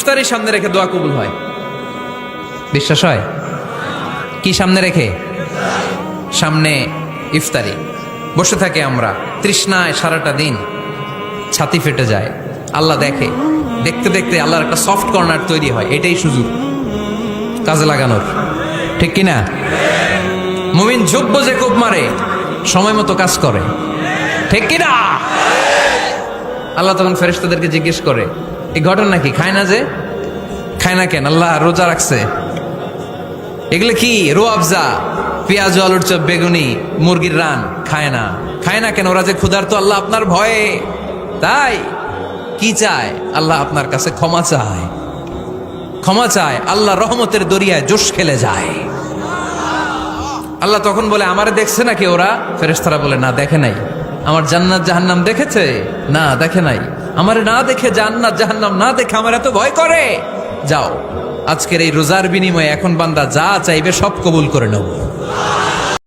ইফতারি সামনে রেখে দোয়া কবুল হয়। বিশ্বাস হয়? কি সামনে রেখে? সামনে ইফতারি। বসে থাকে আমরা তৃষ্ণায় সারাটা দিন, ছাতি ফেটে যায়। আল্লাহ দেখে, দেখতে দেখতে আল্লাহর একটা সফট কর্নার তৈরি হয়। এটাই সুযোগ কাজে লাগানোর, ঠিক কিনা? মুমিন যোগ্য যে কোপ মারে, সময় মতো কাজ করে, ঠিক কিনা? আল্লাহ তখন ফেরেশতাদেরকে জিজ্ঞেস করে, এই ঘটনা কি? খায় না যে? খায় না কেন? আল্লাহ রোজা রাখছে। এগুলো কি? রোয়াবজা, পেঁয়াজ, আলুর চপ, বেগুনি, মুরগির রান খায় না। খায় না কেন? ওরা যে ক্ষুধার্ত, আল্লাহ আপনার ভয়ে। তাই কি চায়? আল্লাহ আপনার কাছে ক্ষমা চায়। ক্ষমা চায়, আল্লাহ রহমতের দরিয়ায় জোশ খেলে যায়। আল্লাহ তখন বলে, আমারে দেখছে নাকি ওরা? ফেরেশতারা বলে, না দেখে নাই। আমার জান্নাত জাহান্নাম দেখেছে? না দেখে নাই। আমারে না দেখে, জান্নাত জাহান্নাম না দেখে আমার এত ভয় করে। যাও, আজকের এই রোজার বিনিময়ে এখন বান্দা যা চাইবে সব কবুল করে নেব।